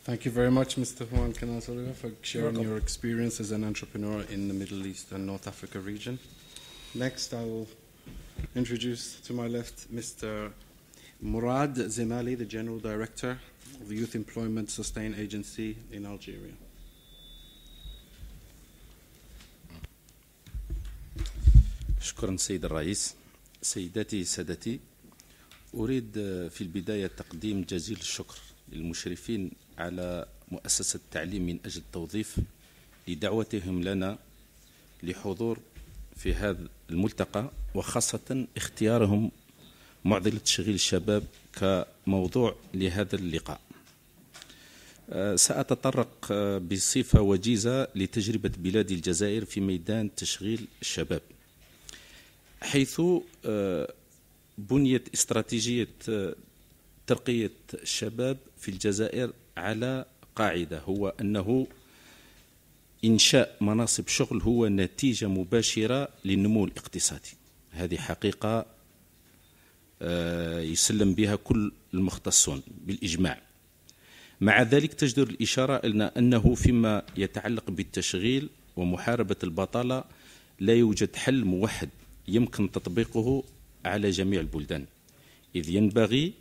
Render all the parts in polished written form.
Thank you very much, Mr. Juan Canal Oliva, for sharing your experience as an entrepreneur in the Middle East and North Africa region. Next, I will introduce to my left Mr. Murad Zemali, the General Director of the Youth Employment Sustain Agency in Algeria. شكرا سيد الرئيس. سيداتي سادتي، أريد في البداية تقديم جزيل الشكر للمشرفين على مؤسسة التعليم من أجل التوظيف لدعوتهم لنا لحضور في هذا الملتقى، وخاصة اختيارهم معضلة تشغيل الشباب كموضوع لهذا اللقاء. سأتطرق بصفة وجيزة لتجربة بلاد الجزائر في ميدان تشغيل الشباب، حيث بنيت استراتيجية ترقية الشباب في الجزائر على قاعدة، هو أنه إنشاء مناصب شغل هو نتيجة مباشرة للنمو الاقتصادي. هذه حقيقة يسلم بها كل المختصون بالإجماع. مع ذلك تجدر الإشارة إلى أنه فيما يتعلق بالتشغيل ومحاربة البطالة لا يوجد حل موحد يمكن تطبيقه على جميع البلدان، إذ ينبغي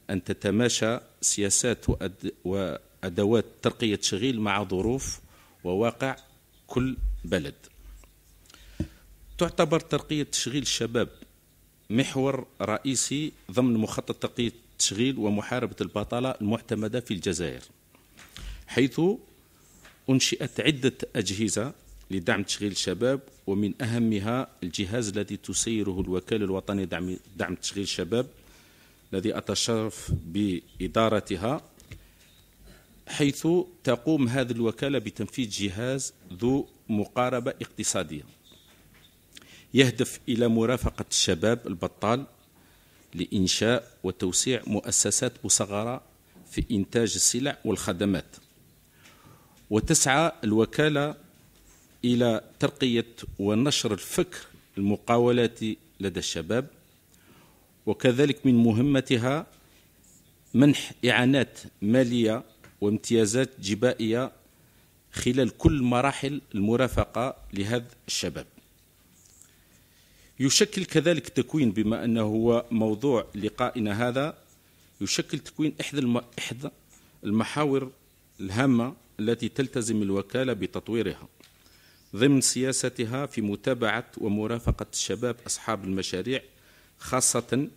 أن تتماشى سياسات وأدوات ترقية تشغيل مع ظروف وواقع كل بلد. تعتبر ترقية تشغيل الشباب محور رئيسي ضمن مخطط ترقية التشغيل ومحاربة البطالة المعتمدة في الجزائر، حيث أنشئت عدة أجهزة لدعم تشغيل الشباب، ومن أهمها الجهاز الذي تسيره الوكالة الوطنية دعم تشغيل الشباب الذي أتشرف بإدارتها، حيث تقوم هذه الوكالة بتنفيذ جهاز ذو مقاربة اقتصادية يهدف إلى مرافقة الشباب البطال لإنشاء وتوسيع مؤسسات مصغرة في إنتاج السلع والخدمات. وتسعى الوكالة إلى ترقية ونشر الفكر المقاولاتي لدى الشباب، وكذلك من مهمتها منح إعانات مالية وامتيازات جبائية خلال كل مراحل المرافقة لهذا الشباب. يشكل كذلك تكوين، بما أنه هو موضوع لقائنا هذا، يشكل تكوين إحدى المحاور الهامة التي تلتزم الوكالة بتطويرها ضمن سياستها في متابعة ومرافقة الشباب أصحاب المشاريع، خاصة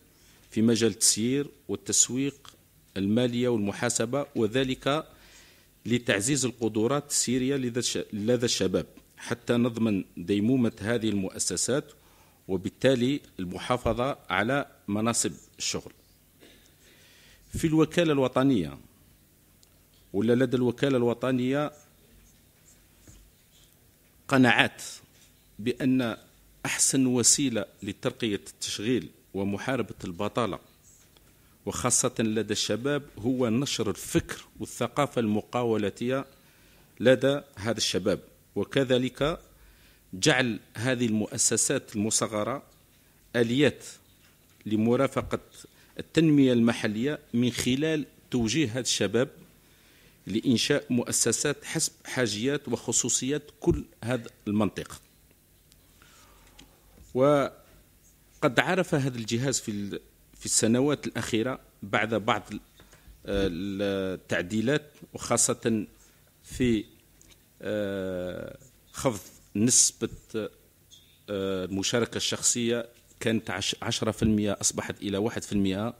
في مجال التسيير والتسويق، المالية والمحاسبة، وذلك لتعزيز القدرات السيرية لدى الشباب حتى نضمن ديمومة هذه المؤسسات وبالتالي المحافظة على مناصب الشغل. في الوكالة الوطنية ولا لدى الوكالة الوطنية قناعات بأن أحسن وسيلة لترقية التشغيل ومحاربة البطالة وخاصة لدى الشباب هو نشر الفكر والثقافة المقاولاتية لدى هذا الشباب، وكذلك جعل هذه المؤسسات المصغرة آليات لمرافقة التنمية المحلية من خلال توجيه هذا الشباب لإنشاء مؤسسات حسب حاجيات وخصوصيات كل هذا المنطقة. وقد عرف هذا الجهاز في السنوات الأخيرة بعد بعض التعديلات، وخاصة في خفض نسبة المشاركة الشخصية، كانت 10% أصبحت إلى 1%،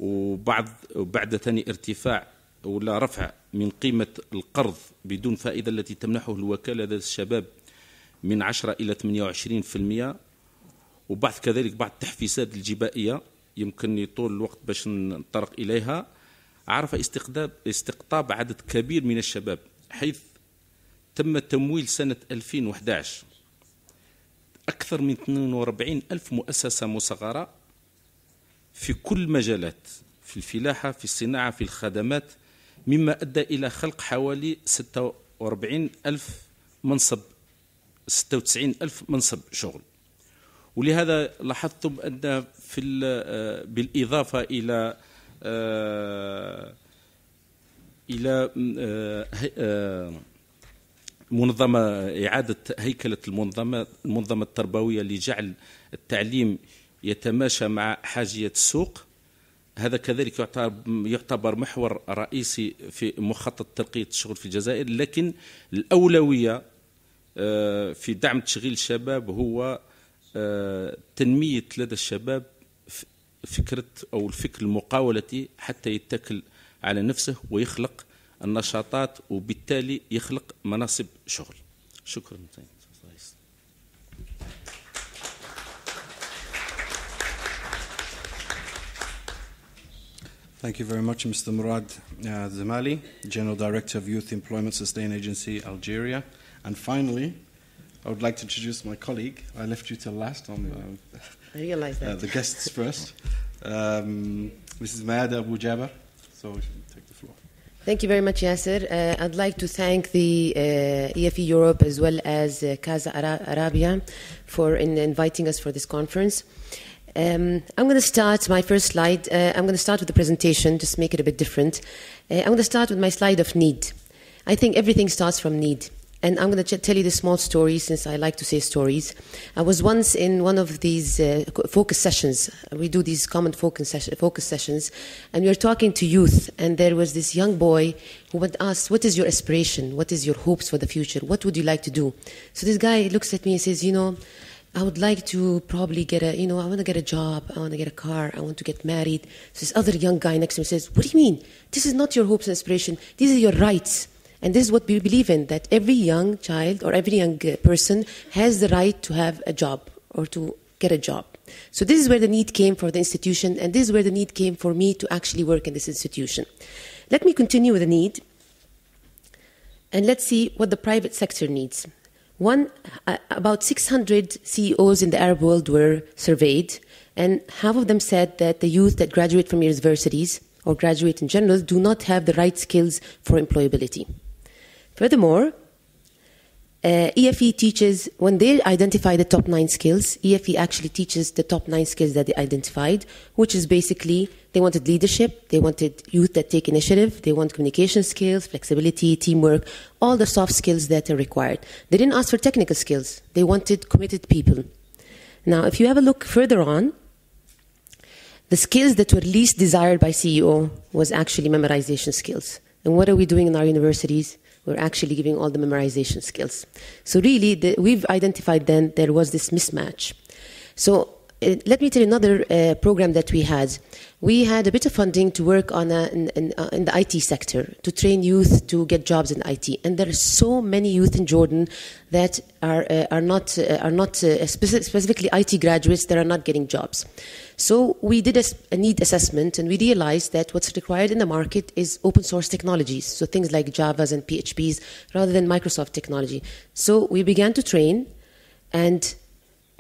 وبعد ثاني ارتفاع ولا رفع من قيمة القرض بدون فائدة التي تمنحه الوكالة لدى الشباب من 10 إلى 28%، وبعد كذلك بعض التحفيزات الجبائية يمكن يطول الوقت باش نطرق إليها، عرف استقطاب عدد كبير من الشباب، حيث تم تمويل سنة 2011 أكثر من 42 ألف مؤسسة مصغرة في كل مجالات، في الفلاحة، في الصناعة، في الخدمات، مما أدى إلى خلق حوالي 96 ألف منصب شغل. ولهذا لاحظتم أن بالإضافة إلى إلى منظمة إعادة هيكلة المنظمة التربوية لجعل التعليم يتماشى مع حاجية السوق. هذا كذلك يعتبر محور رئيسي في مخطط ترقية الشغل في الجزائر، لكن الأولوية في دعم تشغيل الشباب هو تنمية لدى الشباب فكرة أو الفكر المقاولتي حتى يتكل على نفسه ويخلق النشاطات وبالتالي يخلق مناصب شغل. شكرا. Thank you very much, Mr. Murad Zamali, General Director of Youth Employment Sustain Agency, Algeria. And finally, I would like to introduce my colleague. I left you till last. I realize that. The guests first. Mrs. Maada Abu Jaber. So you should take the floor. Thank you very much, Yasser. I'd like to thank the EFE Europe as well as Casa Arabia for inviting us for this conference. I'm going to start my first slide. I'm going to start with the presentation, just make it a bit different. I'm going to start with my slide of need. I think everything starts from need. And I'm going to tell you the small story, since I like to say stories. I was once in one of these focus sessions. We do these common focus sessions, and we were talking to youth, and there was this young boy who would ask, what is your aspiration? What is your hopes for the future? What would you like to do? So this guy looks at me and says, I would like to probably get I want to get a job, I want to get a car, I want to get married. So this other young guy next to me says, what do you mean? This is not your hopes and aspiration. These are your rights. And this is what we believe in, that every young child or every young person has the right to have a job or to get a job. So this is where the need came for the institution, and this is where the need came for me to actually work in this institution. Let me continue with the need, and let's see what the private sector needs. About 600 CEOs in the Arab world were surveyed, and half of them said that the youth that graduate from universities or graduate in general do not have the right skills for employability. Furthermore, EFE teaches, when they identify the top 9 skills, EFE actually teaches the top 9 skills that they identified, which is basically they wanted leadership, they wanted youth that take initiative, they want communication skills, flexibility, teamwork, all the soft skills that are required. They didn't ask for technical skills. They wanted committed people. Now, if you have a look further on, the skills that were least desired by CEO was actually memorization skills. And what are we doing in our universities? We're actually giving all the memorization skills. So really, we've identified then there was this mismatch. So let me tell you another program that we had. We had a bit of funding to work on in the IT sector, to train youth to get jobs in IT. And there are so many youth in Jordan that are not specifically IT graduates that are not getting jobs. So we did a need assessment, and we realized that what's required in the market is open source technologies, so things like Javas and PHPs, rather than Microsoft technology. So we began to train, and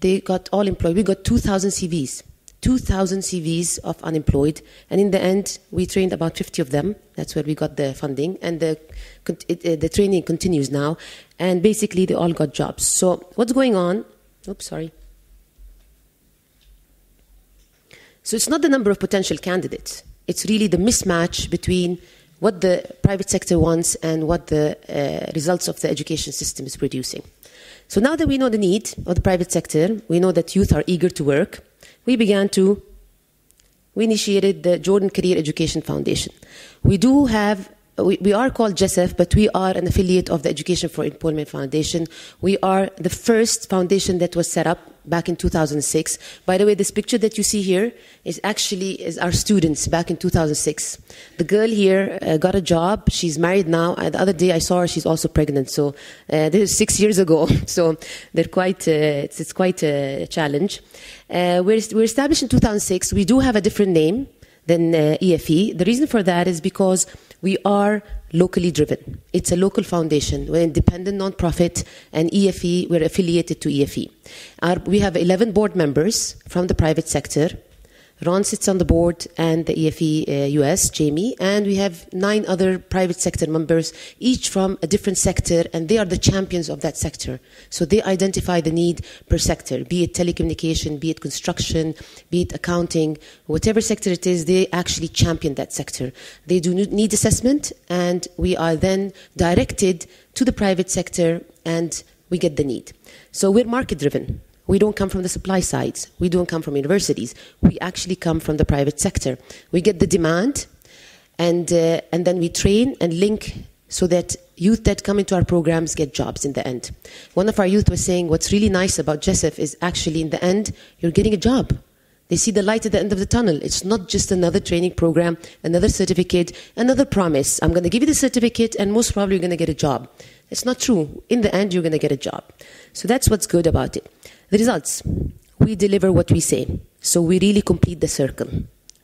they got all employed. We got 2,000 CVs. 2,000 CVs of unemployed, and in the end, we trained about 50 of them. That's where we got the funding, and the training continues now, and basically they all got jobs. So what's going on? Oops, sorry. So it's not the number of potential candidates. It's really the mismatch between what the private sector wants and what the results of the education system is producing. So now that we know the need of the private sector, we know that youth are eager to work, we initiated the Jordan Career Education Foundation. We are called JESF, but we are an affiliate of the Education for Employment Foundation. We are the first foundation that was set up back in 2006. By the way, this picture that you see here is our students back in 2006. The girl here got a job. She's married now. The other day I saw her, she's also pregnant. So this is 6 years ago. So they're it's quite a challenge. We're established in 2006. We do have a different name than EFE. The reason for that is because we are locally driven. It's a local foundation. We're an independent non-profit, and EFE, we're affiliated to EFE. We have 11 board members from the private sector, Ron sits on the board, and the EFE US, Jamie, and we have 9 other private sector members, each from a different sector, and they are the champions of that sector. So they identify the need per sector, be it telecommunication, be it construction, be it accounting, whatever sector it is, they actually champion that sector. They do need assessment, and we are then directed to the private sector, and we get the need. So we're market-driven. We don't come from the supply sides. We don't come from universities. We actually come from the private sector. We get the demand, and then we train and link so that youth that come into our programs get jobs in the end. One of our youth was saying, what's really nice about GESF is actually in the end, you're getting a job. They see the light at the end of the tunnel. It's not just another training program, another certificate, another promise. I'm going to give you the certificate, and most probably you're going to get a job. It's not true. In the end, you're going to get a job. So that's what's good about it. The results. We deliver what we say. So we really complete the circle.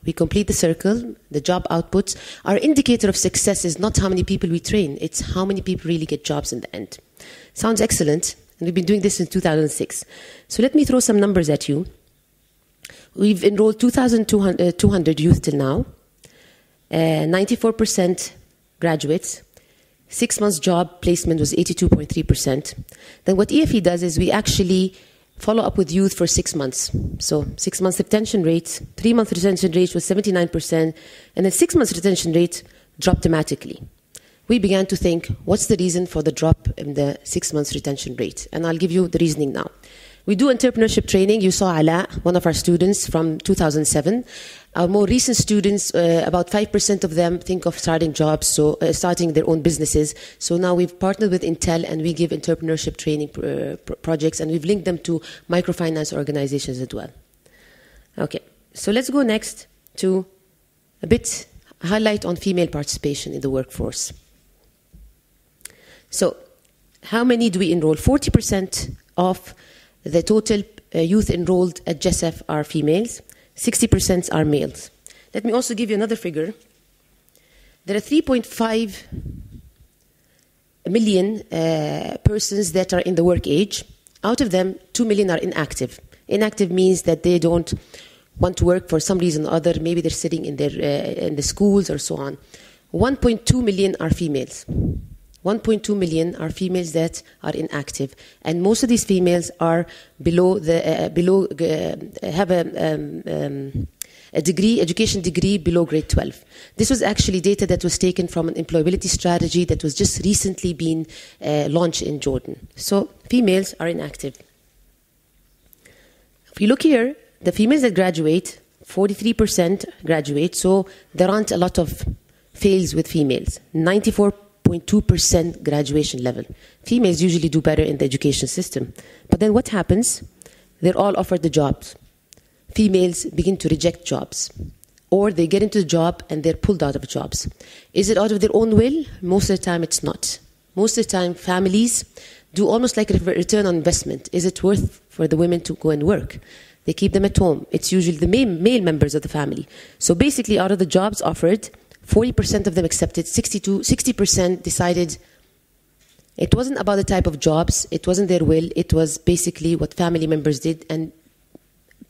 We complete the circle, the job outputs. Our indicator of success is not how many people we train. It's how many people really get jobs in the end. Sounds excellent. And we've been doing this since 2006. So let me throw some numbers at you. We've enrolled 2,200 youth till now. 94% graduates. 6 months job placement was 82.3%. Then what EFE does is we actually follow up with youth for 6 months. So 6 months retention rate, 3 month retention rate was 79%, and then 6 months retention rate dropped dramatically. We began to think, what's the reason for the drop in the 6 months retention rate? And I'll give you the reasoning now. We do entrepreneurship training. You saw Ala, one of our students from 2007. Our more recent students, about 5% of them think of starting jobs, so starting their own businesses. So now we've partnered with Intel, and we give entrepreneurship training projects, and we've linked them to microfinance organizations as well. Okay, so let's go next to a bit highlight on female participation in the workforce. So how many do we enroll? 40% of the total youth enrolled at GESF are females. 60% are males. Let me also give you another figure. There are 3.5 million persons that are in the work age. Out of them, 2 million are inactive. Inactive means that they don't want to work for some reason or other. Maybe they're sitting in the schools or so on. 1.2 million are females. 1.2 million are females that are inactive, and most of these females are have a degree, education degree below grade 12. This was actually data that was taken from an employability strategy that was just recently being launched in Jordan. So females are inactive. If you look here, the females that graduate, 43% graduate, so there aren't a lot of fails with females. 94.2% graduation level. Females usually do better in the education system. But then what happens? They're all offered the jobs. Females begin to reject jobs. Or they get into the job and they're pulled out of jobs. Is it out of their own will? Most of the time it's not. Most of the time families do almost like a return on investment. Is it worth for the women to go and work? They keep them at home. It's usually the male members of the family. So basically out of the jobs offered, 40% of them accepted, 60% decided it wasn't about the type of jobs, it wasn't their will, it was basically what family members did, and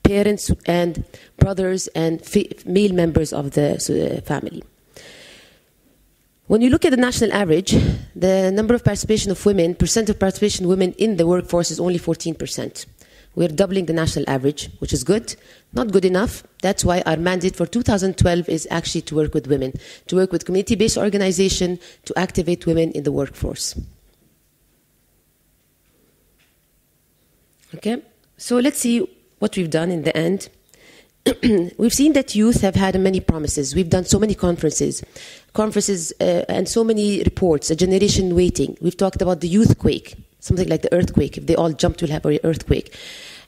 parents and brothers and male members of the family. When you look at the national average, the number of participation of women, percent of participation of women in the workforce is only 14%. We're doubling the national average, which is good, not good enough. That's why our mandate for 2012 is actually to work with women, to work with community-based organization, to activate women in the workforce. Okay, so let's see what we've done in the end. We've seen that youth have had many promises. We've done so many conferences and so many reports, a generation waiting. We've talked about the youth quake, something like the earthquake. If they all jumped, we'll have an earthquake.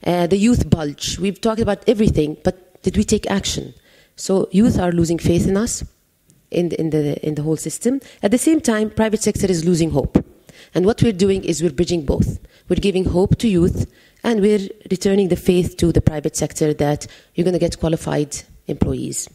The youth bulge. We've talked about everything, but did we take action? So youth are losing faith in us, in the whole system. At the same time, private sector is losing hope. And what we're doing is we're bridging both. We're giving hope to youth, and we're returning the faith to the private sector that you're going to get qualified employees.